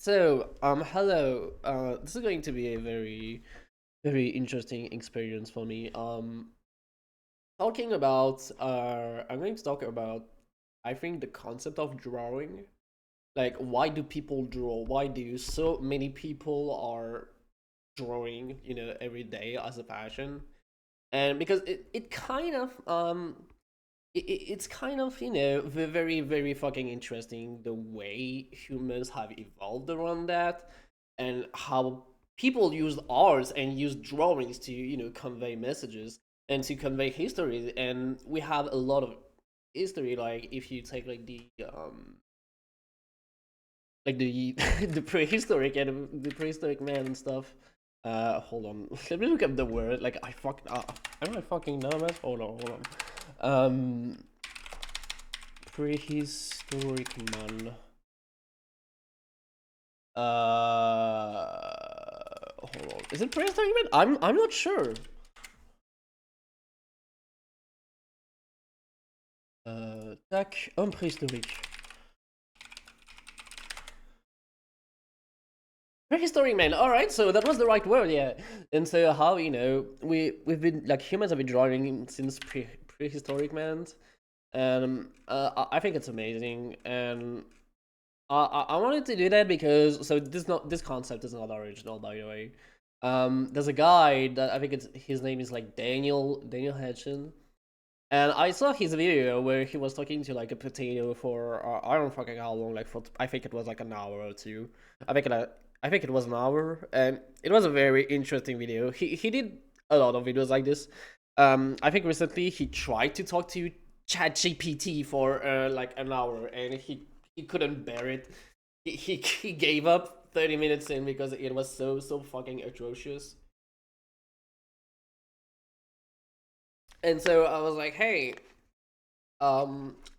Hello. This is going to be a very interesting experience for me. I'm going to talk about, I think, the concept of drawing. Like, why do people draw? Why do so many people are drawing, every day as a passion? And because it kind of, it's kind of, very fucking interesting the way humans have evolved around that, and how people use arts and use drawings to convey messages and to convey history. And we have a lot of history, like if you take like the the prehistoric man and stuff. Hold on. Let me look up the word. Like I don't fucking know, man. Hold on. Um, Prehistoric man. Hold on. Is it prehistoric man? I'm not sure. Tac, homme préhistorique. Prehistoric man. All right, so that was the right word, yeah. And so how we've been like humans have been drawing since prehistoric man, and I think it's amazing. And I wanted to do that because this concept is not original, by the way. There's a guy that I think his name is like Daniel Hedgen, and I saw his video where he was talking to like a potato for I don't fucking how long, like for I think it was like an hour or two. I think it I think it was an hour, and it was a very interesting video. He did a lot of videos like this. I think recently he tried to talk to ChatGPT for like an hour, and he couldn't bear it. He gave up 30 minutes in because it was so fucking atrocious. And so I was like, hey,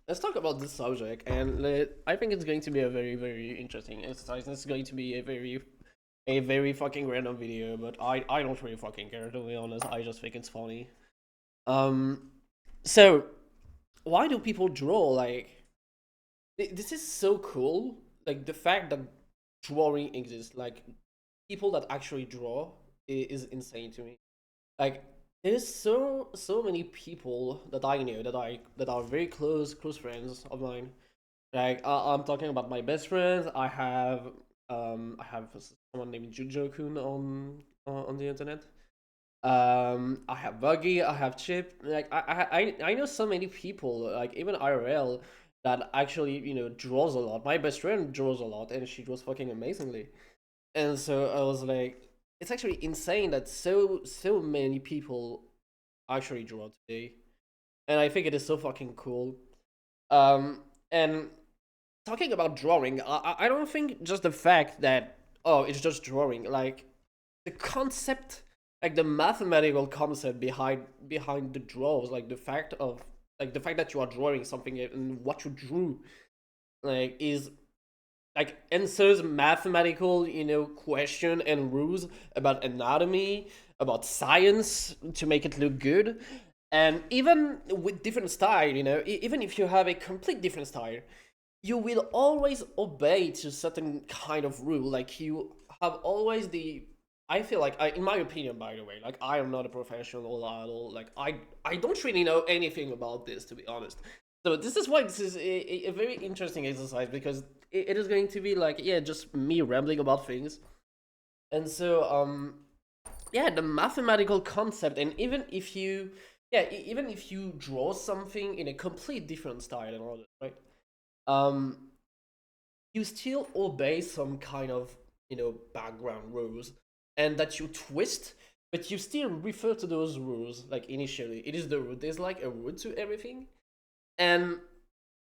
let's talk about this subject, and I think it's going to be a very interesting exercise. It's going to be a very fucking random video, but I don't really fucking care, to be honest. I just think it's funny. Um, so why do people draw? Like, this is so cool. Like the fact that drawing exists, like people that actually draw, is insane to me. Like there's so many people that I know that are very close friends of mine. Like I'm talking about my best friends. I have someone named Jujo-kun on the internet. I have Buggy, I have Chip. Like I know so many people, like even IRL, that actually draws a lot. My best friend draws a lot, and she draws fucking amazingly. And so I was like, it's actually insane that so many people actually draw today, and I think it is so fucking cool. And talking about drawing, I don't think just the fact that it's just drawing, like the concept, like the mathematical concept behind the draws, like the fact that you are drawing something and what you drew, like is like answers mathematical question and rules about anatomy, about science, to make it look good. And even with different style, even if you have a complete different style, you will always obey to certain kind of rule. Like you have always the I feel like in my opinion, by the way, like I am not a professional at all. Like I don't really know anything about this, to be honest. So this is why this is a very interesting exercise, because it is going to be like, yeah, just me rambling about things. And so yeah, the mathematical concept. And even if you even if you draw something in a complete different style and all that, right? um you still obey some kind of background rules, and that you twist, but you still refer to those rules. Like initially it is the root, there's like a root to everything. And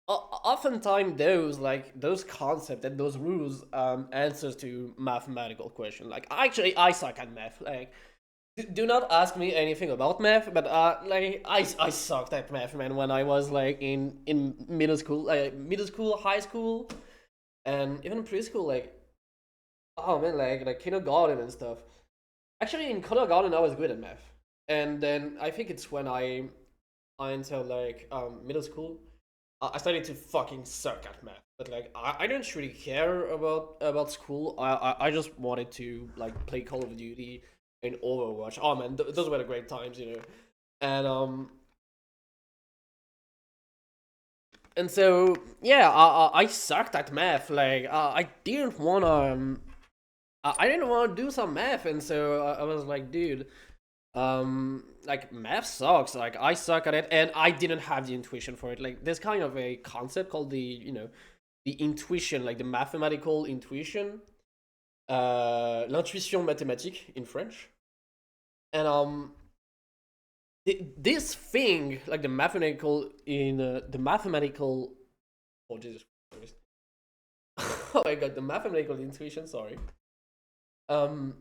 oftentimes those concepts and those rules answers to mathematical questions. Like actually I suck at math. Like do not ask me anything about math, but like I sucked at math, man, when I was like in middle school, high school, and even preschool. Like oh man, like kindergarten and stuff. Actually, in kindergarten I was good at math, and then I think it's when I entered like middle school. I started to fucking suck at math. But like, I don't really care about school. I just wanted to like play Call of Duty and Overwatch. Oh man, those were the great times, you know. And and so yeah, I sucked at math. Like, I didn't wanna I didn't want to do some math, and so I was like, dude, like math sucks. Like I suck at it, and I didn't have the intuition for it. Like there's kind of a concept called the intuition, like the mathematical intuition, l'intuition mathématique in French, and this thing, like the mathematical, oh Jesus Christ, oh my god, the mathematical intuition. Sorry. Um,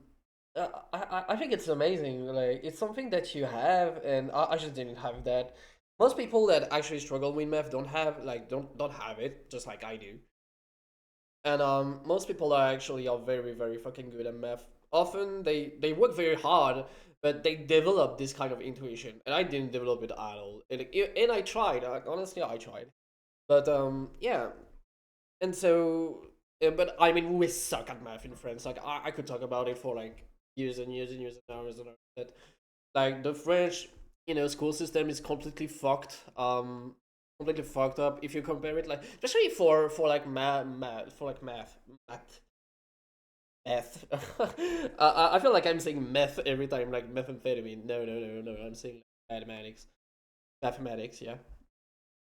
I think it's amazing. Like it's something that you have, and I just didn't have that. Most people that actually struggle with math don't have it, just like I do. And most people are very fucking good at math. Often they work very hard, but they develop this kind of intuition, and I didn't develop it at all. And I tried. Honestly, I tried. But yeah, and so, but I mean, we suck at math in France. Like, I could talk about it for like years and years and years and hours and hours. That like the French, school system is completely fucked. Completely fucked up. If you compare it, like, especially for like math, for like math. I feel like I'm saying meth every time, like methamphetamine. No. I'm saying like, mathematics. Yeah.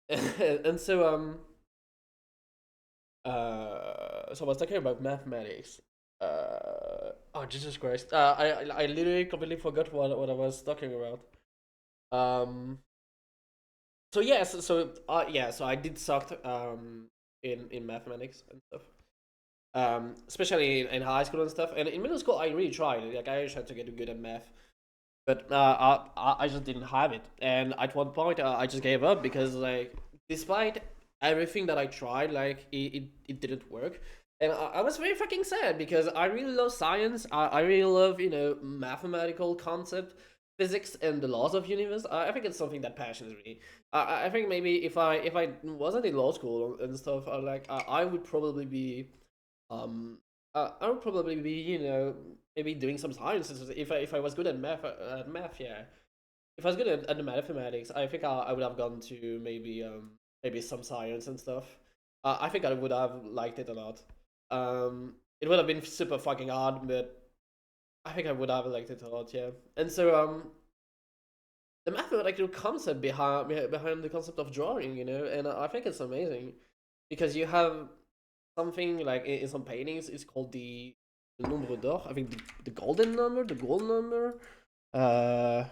And so so I was talking about mathematics. Oh Jesus Christ! I literally completely forgot what I was talking about. Um. So yes, so I did suck in mathematics and stuff. Especially in high school and stuff. And in middle school, I really tried. Like I tried to get good at math, but I just didn't have it. And at one point, I just gave up because like despite everything that I tried, like it didn't work. And I was very fucking sad because I really love science. I really love mathematical concept, physics, and the laws of universe. I think it's something that passions me. I think maybe if I wasn't in law school and stuff, I would probably be um I would probably be maybe doing some sciences if I was good at math, yeah. If I was good at the mathematics, I think I would have gone to maybe some science and stuff. I think I would have liked it a lot. It would have been super fucking hard, but I think I would have liked it a lot, yeah. And so the mathematical concept behind the concept of drawing, and I think it's amazing because you have something like in some paintings it's called the nombre d'or. I think the golden number, the gold number. Uh,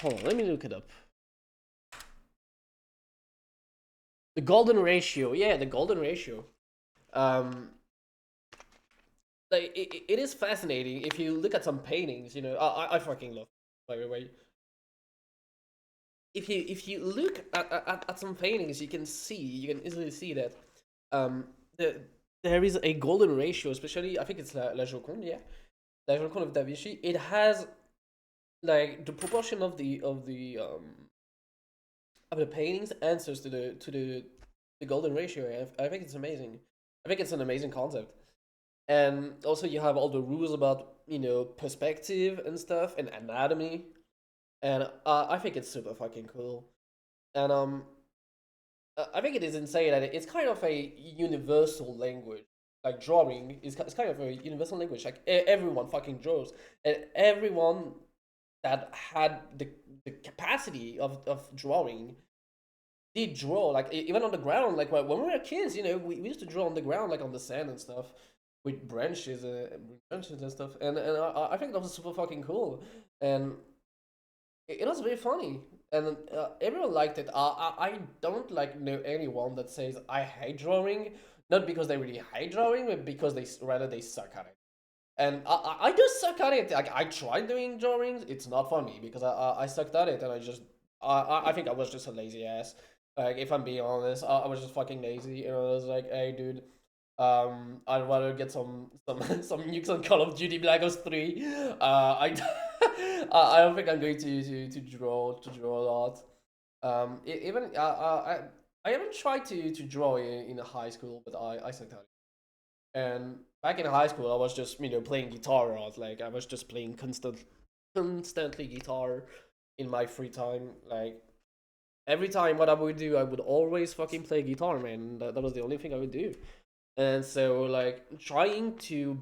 Hold on, let me look it up. The golden ratio, yeah, the golden ratio. Um, like it is fascinating if you look at some paintings. I fucking love. By the way, if you look at some paintings, you can easily see that um the, there is a golden ratio, especially I think it's La Joconde, yeah, La Joconde of Da Vinci. It has like the proportion of the paintings answers to the golden ratio. I think it's amazing. I think it's an amazing concept. And also you have all the rules about perspective and stuff and anatomy, and I think it's super fucking cool. And I think it is insane that it's kind of a universal language. Like drawing is it's kind of a universal language. Like everyone fucking draws, and everyone that had the capacity of drawing did draw. Like even on the ground. Like when we were kids, we used to draw on the ground, like on the sand and stuff, with branches and stuff. And I think that was super fucking cool, and it was very funny, and everyone liked it. I don't like know anyone that says I hate drawing, not because they really hate drawing, but because they suck at it. And I do suck at it. Like I tried doing drawings, it's not for me because I sucked at it, and I think I was just a lazy ass. Like if I'm being honest, I was just fucking lazy, and I was like, hey dude, I'd rather get some some nukes on Call of Duty Black Ops 3. I I don't think I'm going to draw a lot. Even I haven't tried to draw in high school, but I sucked at it. And back in high school, I was just playing guitar a lot. Like I was just playing constantly guitar in my free time. Like every time what I would do, I would always fucking play guitar, man. That was the only thing I would do. And so like trying to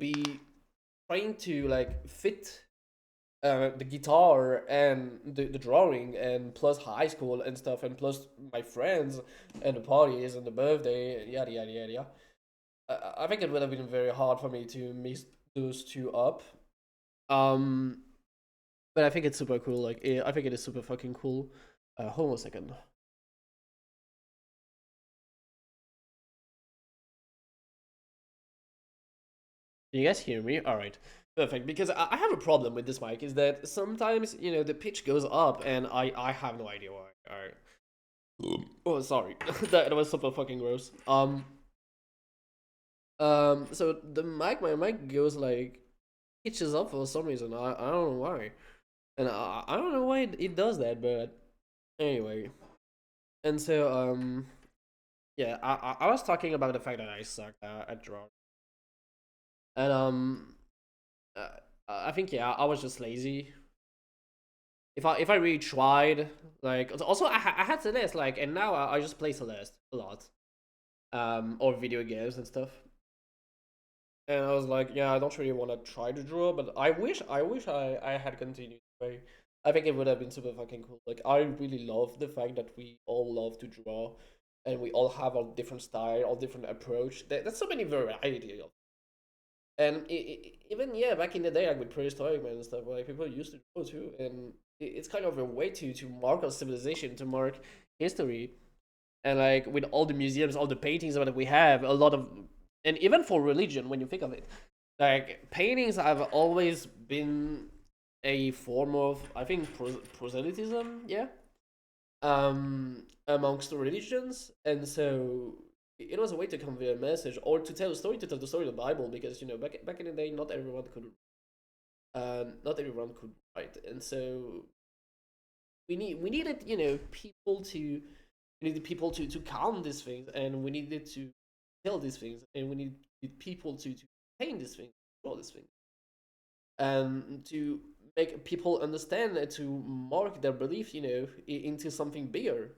like fit the guitar and the drawing and plus high school and stuff and plus my friends and the parties and the birthday and yada yada yada. I think it would have been very hard for me to mix those two up. Um, but I think it's super cool. Like I think it is super fucking cool. Hold on a second. Can you guys hear me? All right. Perfect. Because I have a problem with this mic is that sometimes the pitch goes up and I have no idea why. All right. Oh, sorry. That was super fucking gross. So my mic goes like pitches up for some reason. I don't know why, and I don't know why it does that. But anyway, and so yeah, I was talking about the fact that I suck at drawing, and uh, I think yeah, I was just lazy. If I really tried, like also I had Celeste like, and now I just play Celeste a lot, or video games and stuff. And I was like, yeah, I don't really want to try to draw, but I wish I had continued to play. I think it would have been super fucking cool. Like, I really love the fact that we all love to draw, and we all have a different style, a different approach. There's so many variety of. And even yeah, back in the day, like with prehistoric man and stuff, like people used to draw too, and it's kind of a way to mark our civilization, to mark history, and like with all the museums, all the paintings that we have, a lot of, and even for religion, when you think of it, like paintings have always been a form of, I think, proselytism, yeah, amongst the religions, and so it was a way to convey a message or to tell a story, to tell the story of the Bible, because back in the day, not everyone could write, and so we needed people to we needed people to count these things, and we needed to tell these things, and we needed people to paint these things, draw these things, and to make people understand and to mark their belief, into something bigger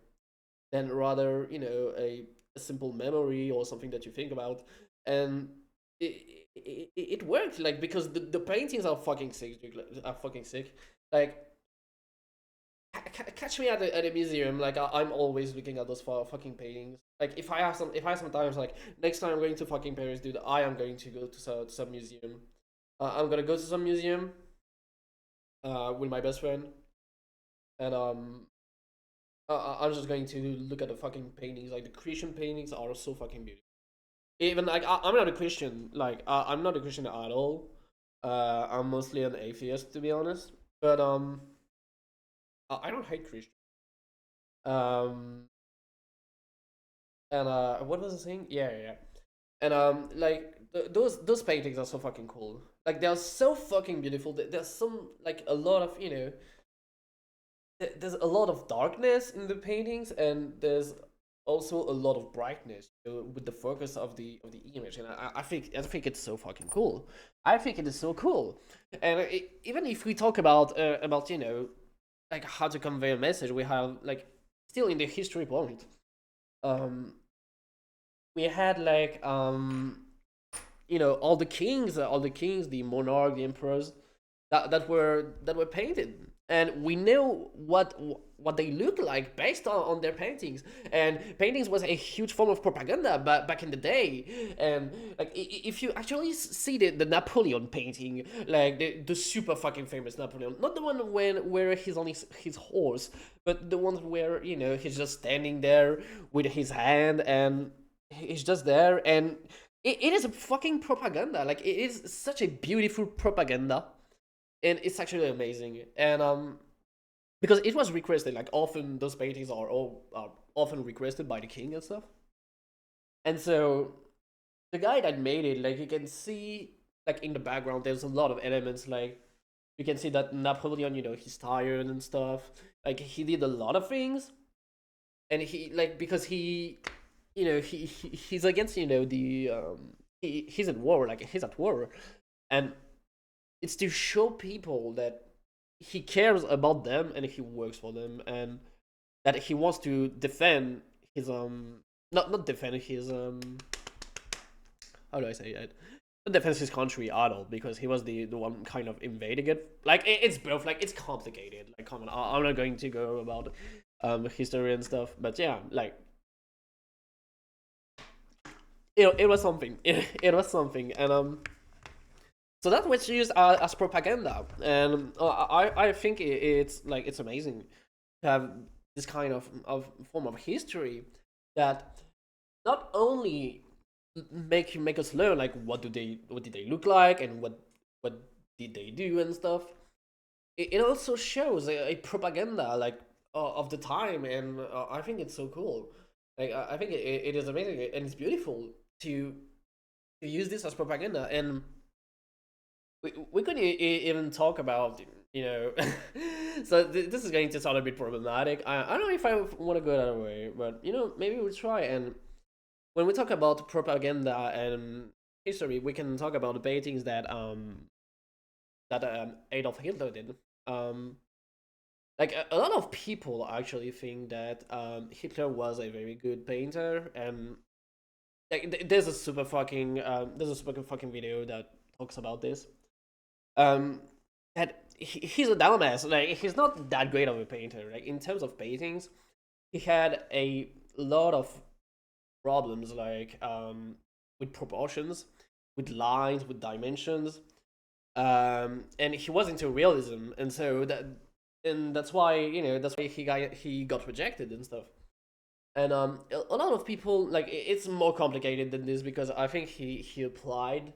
than rather, a simple memory or something that you think about. And it worked, like, because the paintings are fucking sick, dude, are fucking sick. Like, catch me at a museum. Like I'm always looking at those fucking paintings. Like if I have some times, like next time I'm going to fucking Paris, dude, I am going to go to some museum. I'm gonna go to some museum with my best friend, and I'm just going to look at the fucking paintings. Like the Christian paintings are so fucking beautiful. Even like I'm not a Christian. Like I'm not a Christian at all. I'm mostly an atheist, to be honest. But I don't hate Christians. Um, and what was the thing? Yeah, yeah, yeah. And like those paintings are so fucking cool. Like they're so fucking beautiful. There's some, like, a lot of, there's a lot of darkness in the paintings, and there's also a lot of brightness, with the focus of the image. And I think it's so fucking cool. I think it is so cool. And even if we talk about like how to convey a message, we have, like, still in the history point. Um, we had, like, all the kings, the monarch, the emperors, that were painted, and we know what they look like based on their paintings. And paintings was a huge form of propaganda back in the day. And like, if you actually see the Napoleon painting, like the super fucking famous Napoleon, not the one where he's on his horse, but the one where he's just standing there with his hand, and he's just there, and it is a fucking propaganda. Like, it is such a beautiful propaganda, and it's actually amazing. And because it was requested, like, often those paintings are often requested by the king and stuff. And so the guy that made it, like, you can see, like, in the background, there's a lot of elements. Like, you can see that Napoleon, he's tired and stuff. Like, he did a lot of things, and he like because he's against the he's at war, like he's at war, and it's to show people that he cares about them and he works for them, and that he wants to defend his not defend his how do I say it? Not defend his country at all, because he was the one kind of invading it. Like it's both, like it's complicated. Like come on, I'm not going to go about history and stuff, but yeah, like it was something. It was something, and so that was used as propaganda, and I think it's like it's amazing to have this kind of form of history that not only make us learn like what did they look like, and what did they do and stuff. It also shows a propaganda like of the time, and I think it's so cool. Like I think it is amazing and it's beautiful to use this as propaganda, and we could even talk about so this is going to sound a bit problematic. I don't know if I want to go that way, but maybe we'll try. And when we talk about propaganda and history, we can talk about the paintings that Adolf Hitler did. um like a lot of people actually think that Hitler was a very good painter, and like there's a super fucking video that talks about this. um that he's a dumbass. Like he's not that great of a painter. Like in terms of paintings, he had a lot of problems, like with proportions, with lines, with dimensions, and he was into realism, and that's why he got rejected and stuff. And a lot of people, like it's more complicated than this, because I think he applied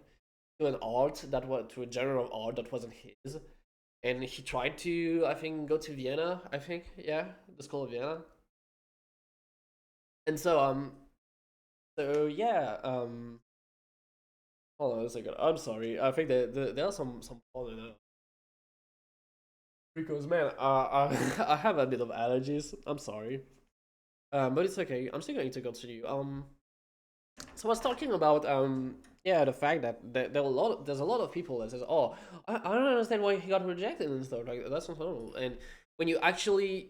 to an art that was to a genre of art that wasn't his, and he tried to, I think, go to Vienna. I think, yeah, the School of Vienna. And so yeah, hold on a second. I'm sorry. I think that there are some pollen because man, I have a bit of allergies. I'm sorry. But it's okay. I'm still going to continue. So I was talking about yeah, the fact that there's a lot of people that says, oh, I don't understand why he got rejected and stuff, like that's not normal. And when you actually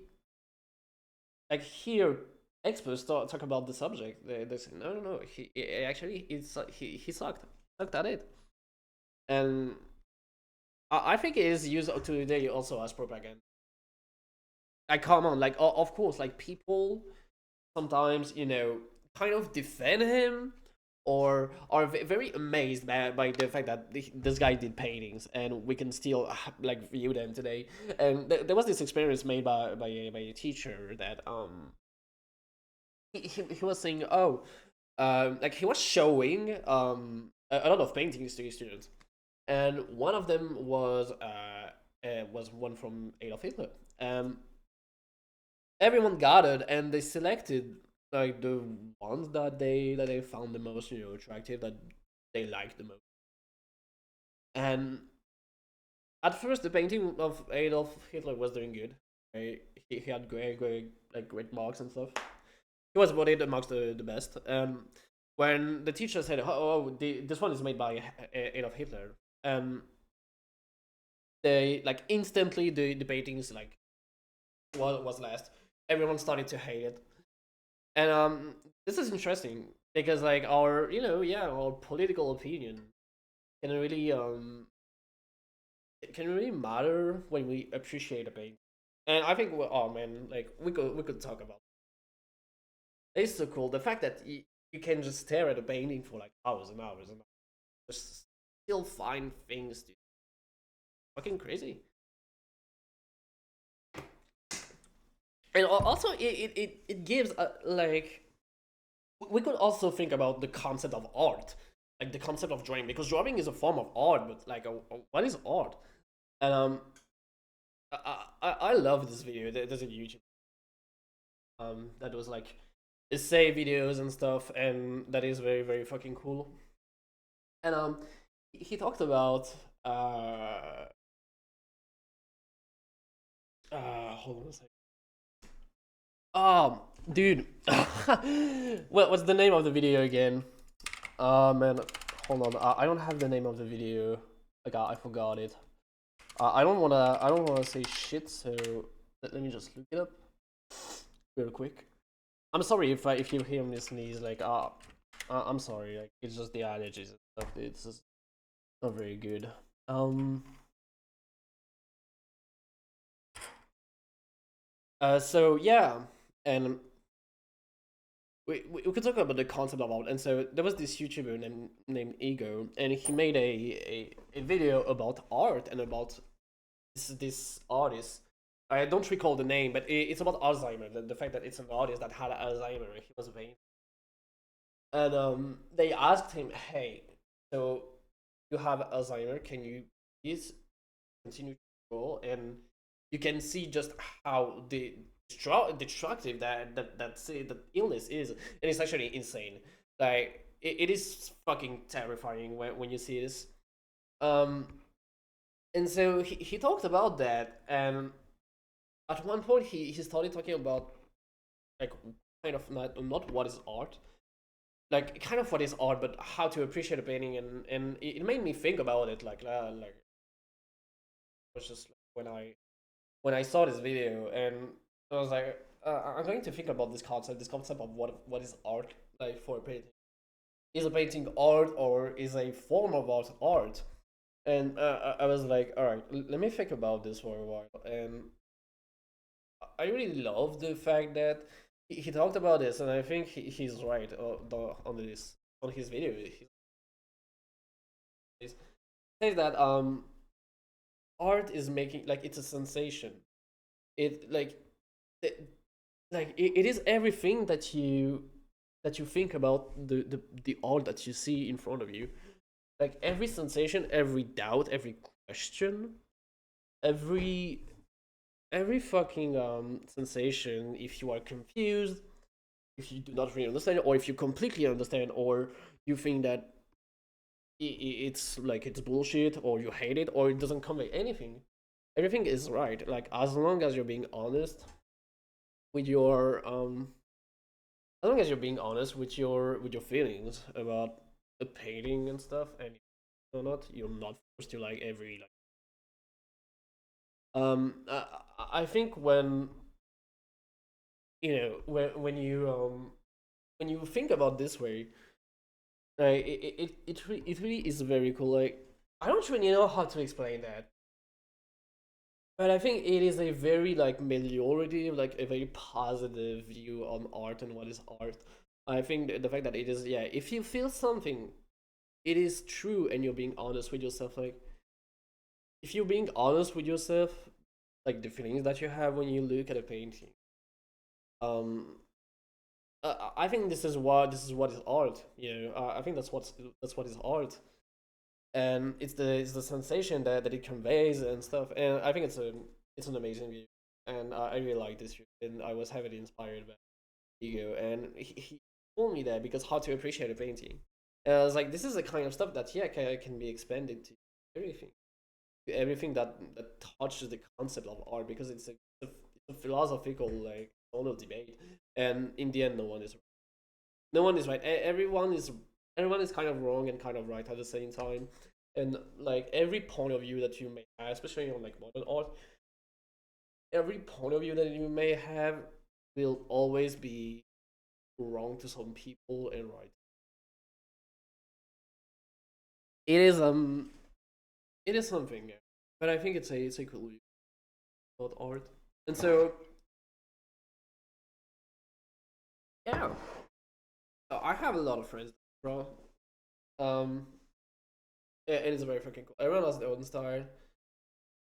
like hear experts talk about the subject, they say no, no, no, he actually he sucked at it. And I think it is used today also as propaganda. Like come on, like of course, like people sometimes kind of defend him, or are very amazed by the fact that this guy did paintings and we can still like view them today. And there was this experience made by a teacher that he was saying, oh, like he was showing a lot of paintings to his students, and one of them was one from Adolf Hitler. Everyone gathered and they selected like the ones that they found the most attractive, that they liked the most. And at first, the painting of Adolf Hitler was doing good. He had great marks and stuff. He was voted amongst the best. When the teacher said, "Oh, this one is made by Adolf Hitler," um, they like instantly the paintings like was last. Everyone started to hate it. And this is interesting because like our yeah, our political opinion can really it can really matter when we appreciate a painting. And I think oh man, like we could talk about it. It's so cool, the fact that you can just stare at a painting for like hours and hours and just still find things to fucking crazy. And also it gives like we could also think about the concept of art, like the concept of drawing, because drawing is a form of art. But like, what is art? And I love this video. There's a YouTube that was like essay videos and stuff, and that is very very fucking cool. And he talked about hold on a second. Dude. What's the name of the video again? Man, hold on. I don't have the name of the video. Like I forgot it. I don't wanna say shit. So let me just look it up real quick. I'm sorry if you hear me sneeze. Like I'm sorry. Like it's just the allergies and stuff. It's just not very good. Um. So yeah, and we could talk about the concept of art. And so there was this YouTuber named Ego, and he made a video about art and about this artist. I don't recall the name, but it's about Alzheimer. The fact that it's an artist that had Alzheimer. He was vain, and they asked him, "Hey, so you have Alzheimer? Can you please continue to draw?" And you can see just how destructive that illness is, and it's actually insane. Like it is fucking terrifying when you see this. Um, and so he talked about that, and at one point he started talking about like kind of not what is art, like kind of what is art, but how to appreciate a painting, and it made me think about it. Like it was just like when I saw this video, and I was like, I'm going to think about this concept of what is art like for a painting. Is a painting art or is a form of art? And I was like, all right, let me think about this for a while. And I really love the fact that he talked about this, and I think he's right on this on his video. He says that art is making like it's a sensation. It it, it is everything that you think about the art that you see in front of you. Like every sensation, every doubt, every question, every fucking sensation. If you are confused, if you do not really understand, or if you completely understand, or you think that it's like it's bullshit, or you hate it, or it doesn't convey anything. Everything is right. Like as long as you're being honest with your as long as you're being honest with your feelings about the painting and stuff, and or not, you're not forced to like every like. I think when when you think about this way, like it really is very cool. Like I don't really know how to explain that, but I think it is a very like meliorative, like a very positive view on art and what is art. I think the fact that it is, yeah, if you feel something, it is true, and you're being honest with yourself. Like if you're being honest with yourself, like the feelings that you have when you look at a painting, um, I think this is what is art. I think that's what is art, and it's the sensation that it conveys and stuff. And I think it's an amazing view, and I really like this view, and I was heavily inspired by Ego, and he told me that because how to appreciate a painting. And I was like, this is the kind of stuff that yeah can be expanded to everything, that touches the concept of art, because it's a philosophical like tonal debate, and in the end, no one is right. Everyone is kind of wrong and kind of right at the same time, and like every point of view that you may have, especially on like modern art, every point of view that you may have will always be wrong to some people and right. It is it is something, yeah. But I think it's a cool view about art, and so yeah, I have a lot of friends, bro. Um, yeah, it is very fucking cool. Everyone has their own style.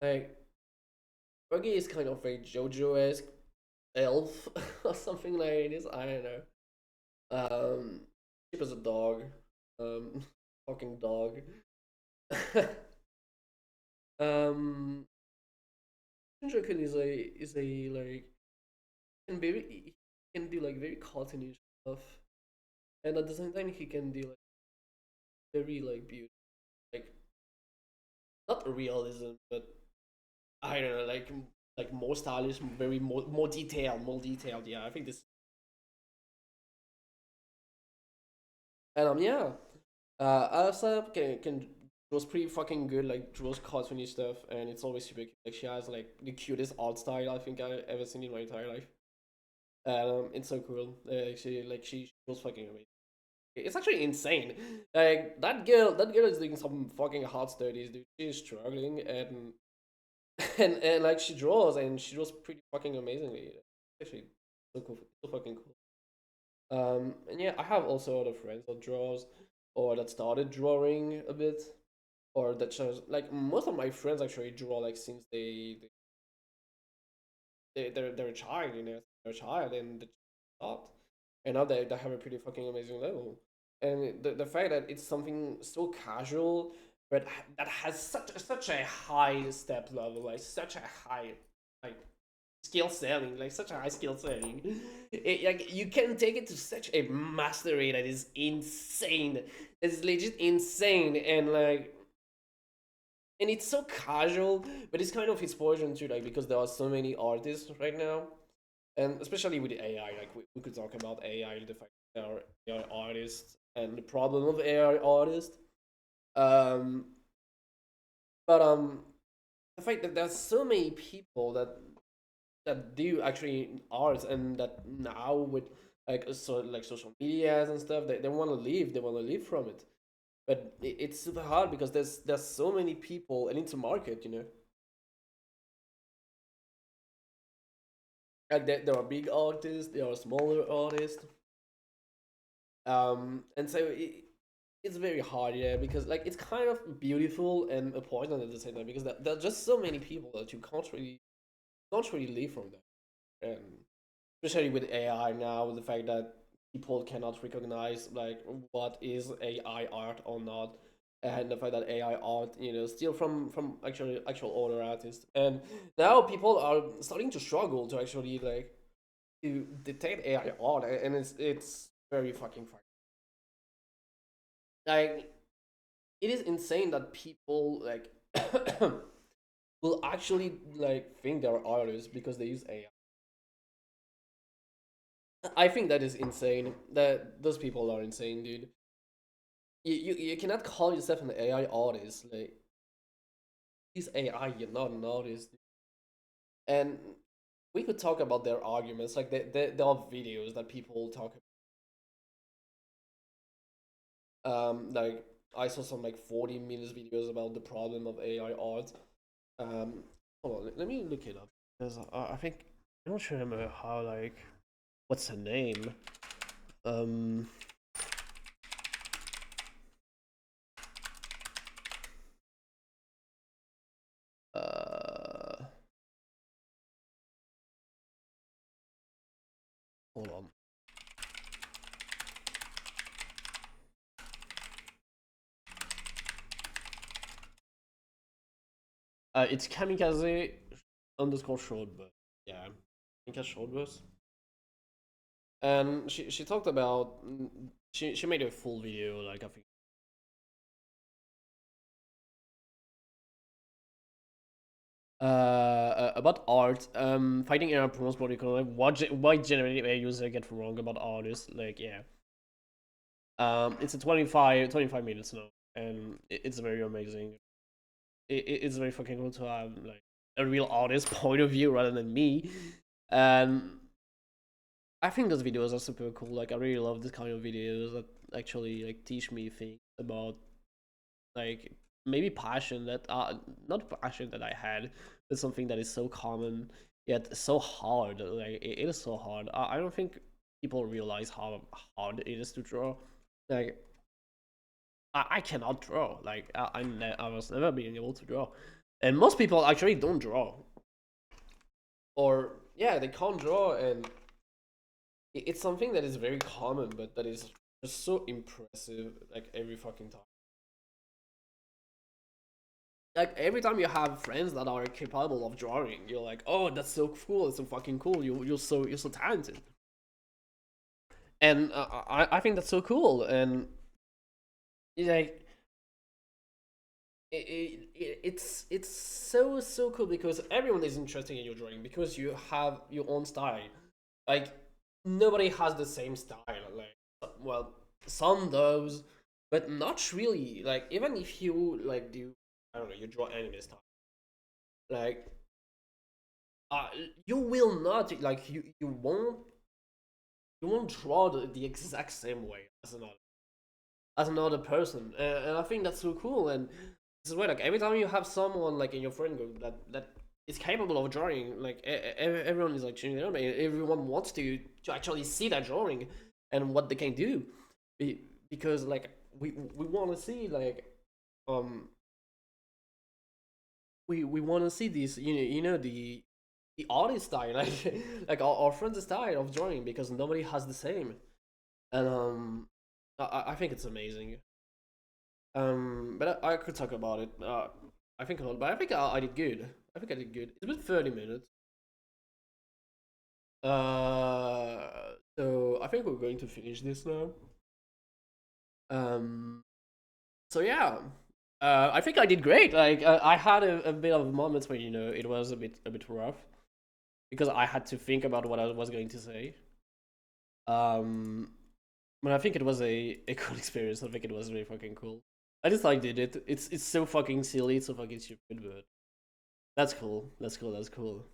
Like Buggy is kind of a JoJo-esque elf or something like this. I don't know. Sheep is a dog. Um, Talking dog. um, Shinjuku is a like he can do like very cartoonish stuff, and at the same time he can do like very like beautiful, like not realism, but I don't know, like more stylish, very more detailed, more detailed. Yeah, I think this. And yeah, Elsa can draws pretty fucking good, like draws cartoony stuff, and it's always super cute. Like she has like the cutest art style I think I ever seen in my entire life. It's so cool. She draws fucking amazing. It's actually insane. Like that girl is doing some fucking hard studies, dude. She's struggling, and and like she draws pretty fucking amazingly. Actually, so cool, so fucking cool. And yeah, I have also other friends that draws or that started drawing a bit, or that shows like most of my friends actually draw like since they're a child, you know, they're a child and they start, and now they have a pretty fucking amazing level. And the fact that it's something so casual, but that has such a high step level, like such a high like skill selling, like such a high skill selling. Like you can take it to such a mastery that is insane. It's legit insane, and it's so casual, but it's kind of his portion too, like because there are so many artists right now, and especially with AI, like we could talk about AI, the fact that there are AI artists and the problem of AI artists. Um, but the fact that there's so many people that do actually art and that now with like social medias and stuff they want to live from it, but it's super hard because there's so many people and it's a market, you know. Like there are big artists, there are smaller artists, and so it's very hard, yeah, because like it's kind of beautiful and a poison at the same time because there are just so many people that you can't really live from them. And especially with AI now, with the fact that people cannot recognize like what is AI art or not, and the fact that AI art, you know, steal from actual older artists, and now people are starting to struggle to actually like to detect AI art, and it's very fucking fun. Like it is insane that people like will actually like think they're artists because they use AI. I think that is insane. That those people are insane, dude. You cannot call yourself an AI artist. Like this AI, you're not an artist. And we could talk about their arguments. Like there are videos that people talk about. Like I saw some like 40 minutes videos about the problem of AI art. Um, hold on, let me look it up because I think I don't remember how like what's her name. Um, uh, hold on. It's kamikaze underscore short, but yeah, kamikaze short burst. And she talked about she made a full video like I think about art, fighting error promotes body color, what generative AI user get wrong about artists, like yeah. It's a 25 minutes now, and it's very amazing. It's very fucking cool to have like a real artist point of view rather than me. And I think those videos are super cool. Like I really love this kind of videos that actually like teach me things about like maybe passion that not passion that I had, but something that is so common yet so hard. Like it is so hard. I don't think people realize how hard it is to draw. Like I cannot draw. Like I was never being able to draw, and most people actually don't draw, or yeah, they can't draw, and it's something that is very common, but that is just so impressive. Like every fucking time. Like every time you have friends that are capable of drawing, you're like, oh, that's so cool, it's so fucking cool. You're so talented, and I think that's so cool, and like it's so cool because everyone is interested in your drawing because you have your own style. Like nobody has the same style. Like well, some does, but not really. Like even if you like do, I don't know, you draw anime style, like uh, you will not like you won't draw the exact same way as another person, and I think that's so cool. And this is why like every time you have someone like in your friend group that is capable of drawing, like everyone is like tuning in. Everyone wants to actually see that drawing and what they can do, because like we want to see like um we want to see this, the artist style, like our friend's style of drawing, because nobody has the same. And I think it's amazing. But I could talk about it. I think a lot, but I think I did good. I think I did good. It's been 30 minutes. So I think we're going to finish this now. Um, so yeah, I think I did great. Like I had a bit of moments where it was a bit rough because I had to think about what I was going to say. Um, but I think it was a cool experience. I think it was really fucking cool. I just like did it. It's so fucking silly. It's so fucking stupid, but that's cool. That's cool. That's cool.